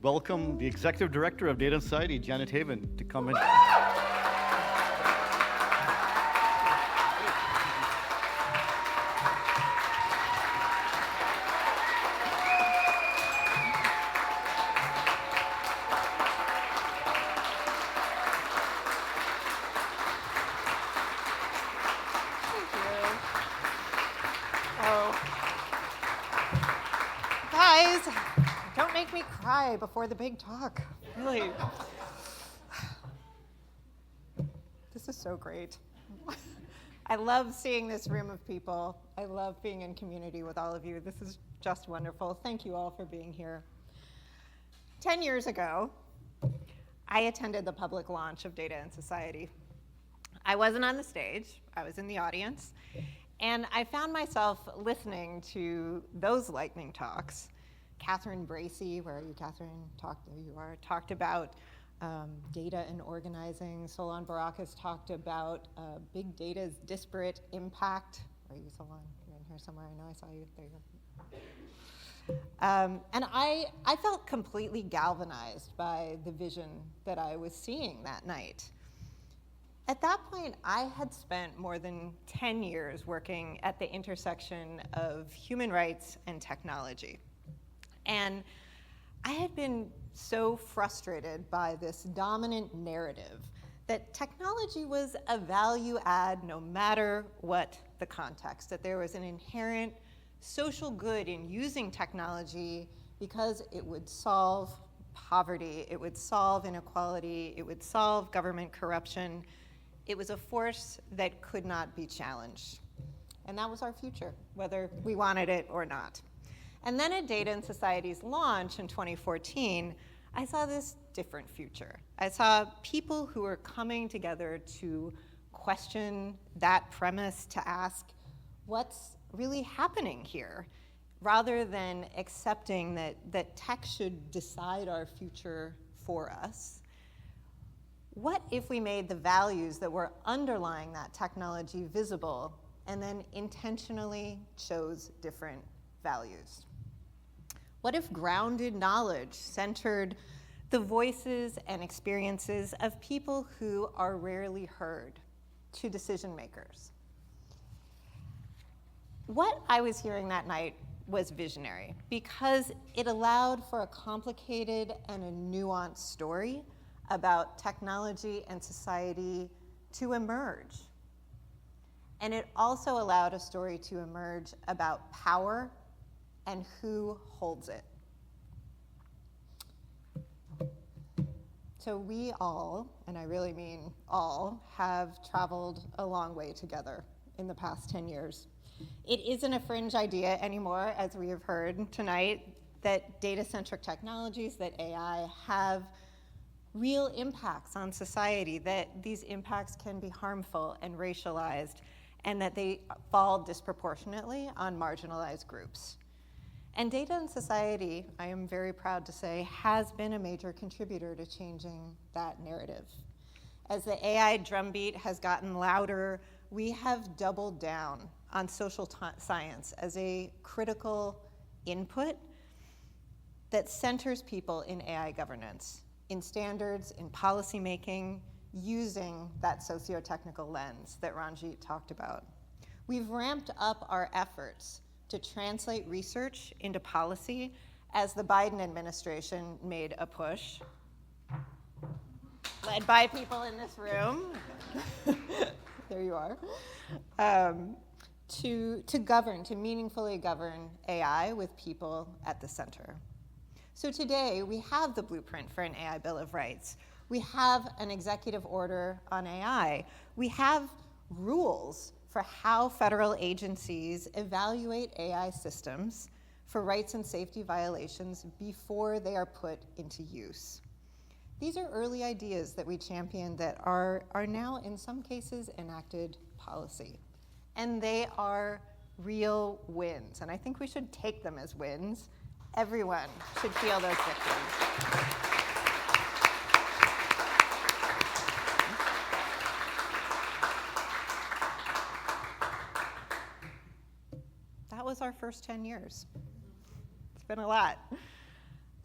welcome the Executive Director of Data and Society, Janet Haven, to come in. Don't make me cry before the big talk. Really. This is so great. I love seeing this room of people. I love being in community with all of you. This is just wonderful. Thank you all for being here. 10 years ago, I attended the public launch of Data and Society. I wasn't on the stage. I was in the audience. And I found myself listening to those lightning talks. Catherine Bracey, where are you, Catherine? There you are. Talked about data and organizing. Solon Barakas talked about big data's disparate impact. Where are you, Solon? You're in here somewhere. I know I saw you. There you go. And I felt completely galvanized by the vision that I was seeing that night. At that point, I had spent more than 10 years working at the intersection of human rights and technology. And I had been so frustrated by this dominant narrative that technology was a value add no matter what the context, that there was an inherent social good in using technology because it would solve poverty, it would solve inequality, it would solve government corruption. It was a force that could not be challenged. And that was our future, whether we wanted it or not. And then at Data and Society's launch in 2014, I saw this different future. I saw people who were coming together to question that premise, to ask what's really happening here, rather than accepting that tech should decide our future for us. What if we made the values that were underlying that technology visible and then intentionally chose different values? What if grounded knowledge centered the voices and experiences of people who are rarely heard to decision makers? What I was hearing that night was visionary because it allowed for a complicated and a nuanced story about technology and society to emerge. And it also allowed a story to emerge about power and who holds it. So we all, and I really mean all, have traveled a long way together in the past 10 years. It isn't a fringe idea anymore, as we have heard tonight, that data-centric technologies, that AI have real impacts on society, that these impacts can be harmful and racialized, and that they fall disproportionately on marginalized groups. And Data and Society, I am very proud to say, has been a major contributor to changing that narrative. As the AI drumbeat has gotten louder, we have doubled down on social science as a critical input that centers people in AI governance, in standards, in policymaking, using that socio-technical lens that Ranjit talked about. We've ramped up our efforts to translate research into policy as the Biden administration made a push, led by people in this room, there you are, to meaningfully govern AI with people at the center. So today, we have the blueprint for an AI Bill of Rights. We have an executive order on AI. We have rules for how federal agencies evaluate AI systems for rights and safety violations before they are put into use. These are early ideas that we champion that are now, in some cases, enacted policy. And they are real wins. And I think we should take them as wins. Everyone should feel those victories. That was our first 10 years. It's been a lot.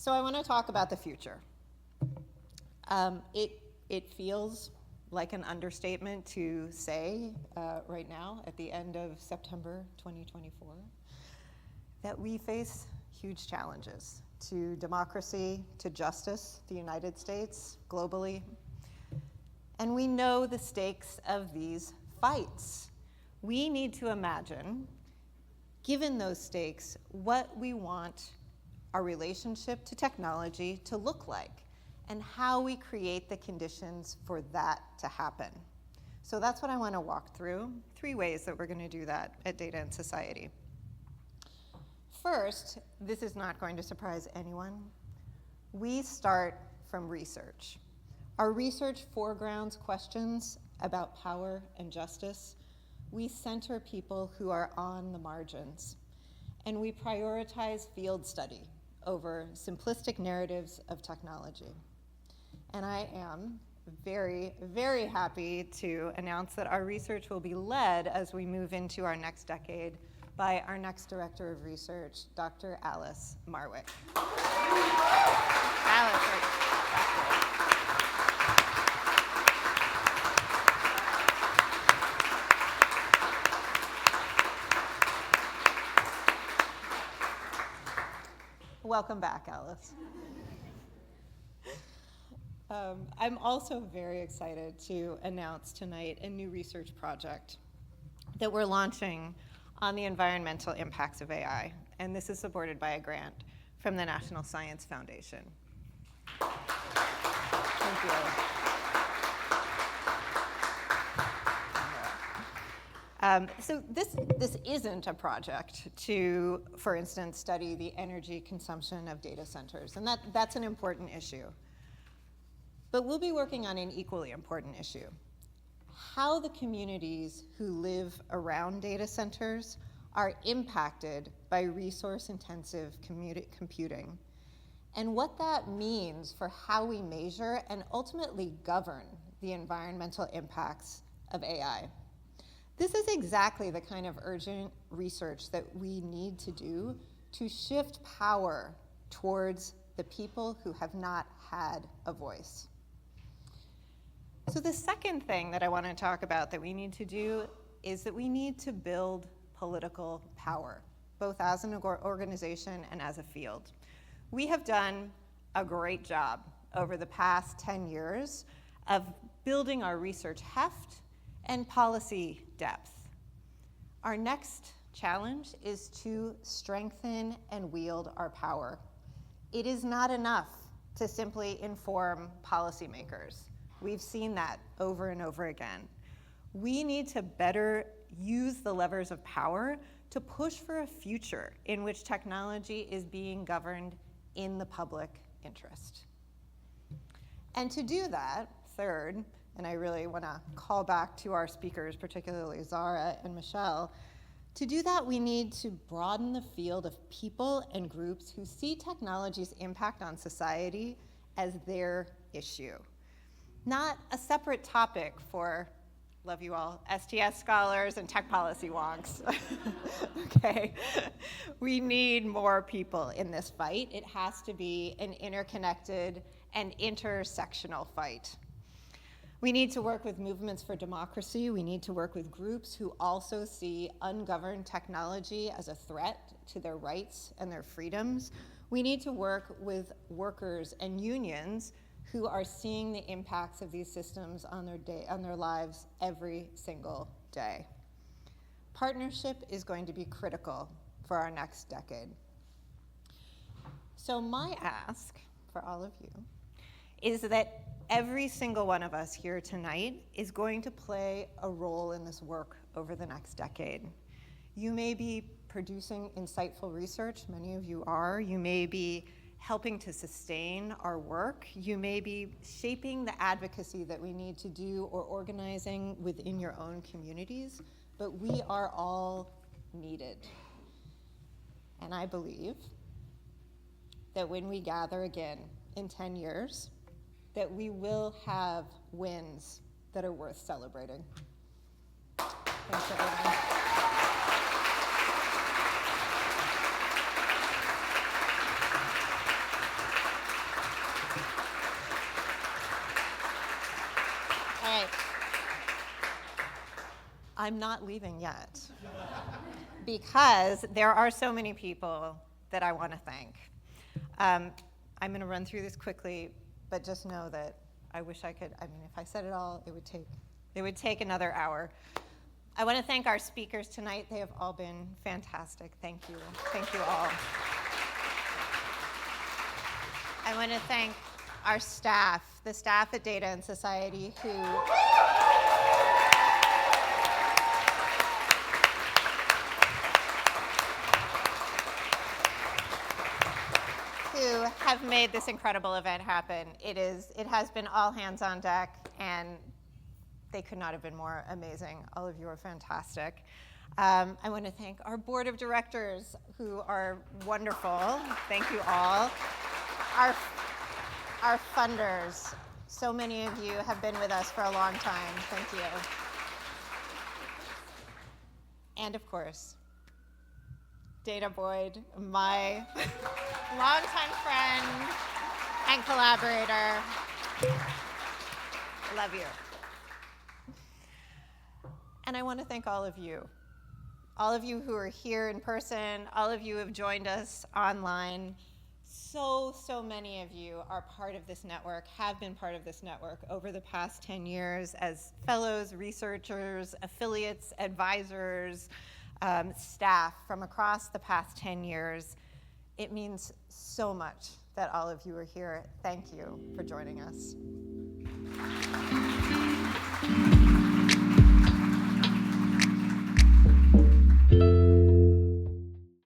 So I want to talk about the future. It feels like an understatement to say right now, at the end of September 2024, that we face huge challenges to democracy, to justice, the United States, globally. And we know the stakes of these fights. We need to imagine, given those stakes, what we want our relationship to technology to look like, and how we create the conditions for that to happen. So that's what I want to walk through, 3 ways that we're going to do that at Data and Society. First, this is not going to surprise anyone. We start from research. Our research foregrounds questions about power and justice. We center people who are on the margins. And we prioritize field study over simplistic narratives of technology. And I am very, very happy to announce that our research will be led as we move into our next decade by our next Director of Research, Dr. Alice Marwick. Alice, right back there. Welcome back, Alice. I'm also very excited to announce tonight a new research project that we're launching on the environmental impacts of AI, and this is supported by a grant from the National Science Foundation. Thank you. So this isn't a project to, for instance, study the energy consumption of data centers, and that's an important issue. But we'll be working on an equally important issue: how the communities who live around data centers are impacted by resource-intensive computing, and what that means for how we measure and ultimately govern the environmental impacts of AI. This is exactly the kind of urgent research that we need to do to shift power towards the people who have not had a voice. So the second thing that I want to talk about that we need to do is that we need to build political power, both as an organization and as a field. We have done a great job over the past 10 years of building our research heft and policy depth. Our next challenge is to strengthen and wield our power. It is not enough to simply inform policymakers. We've seen that over and over again. We need to better use the levers of power to push for a future in which technology is being governed in the public interest. And to do that, third, and I really want to call back to our speakers, particularly Zara and Michelle, to do that, we need to broaden the field of people and groups who see technology's impact on society as their issue, not a separate topic for, love you all, STS scholars and tech policy wonks. Okay, we need more people in this fight. It has to be an interconnected and intersectional fight. We need to work with movements for democracy. We need to work with groups who also see ungoverned technology as a threat to their rights and their freedoms. We need to work with workers and unions who are seeing the impacts of these systems on their lives every single day. Partnership is going to be critical for our next decade. So my ask for all of you is that every single one of us here tonight is going to play a role in this work over the next decade. You may be producing insightful research, many of you are. You may be helping to sustain our work. You may be shaping the advocacy that we need to do or organizing within your own communities, but we are all needed. And I believe that when we gather again in 10 years, that we will have wins that are worth celebrating. Thanks, everyone. I'm not leaving yet because there are so many people that I want to thank. I'm going to run through this quickly, but just know that I wish I could. I mean, if I said it all, it would take another hour. I want to thank our speakers tonight. They have all been fantastic. Thank you. Thank you all. I want to thank our staff, the staff at Data and Society who have made this incredible event happen. It has been all hands on deck, and they could not have been more amazing. All of you are fantastic. I want to thank our board of directors who are wonderful. Thank you all. Our funders. So many of you have been with us for a long time. Thank you. And of course, Dana Boyd, my longtime friend and collaborator. Love you. And I want to thank all of you who are here in person, all of you who have joined us online. So many of you are part of this network, have been part of this network over the past 10 years as fellows, researchers, affiliates, advisors, staff from across the past 10 years. It means so much that all of you are here. Thank you for joining us.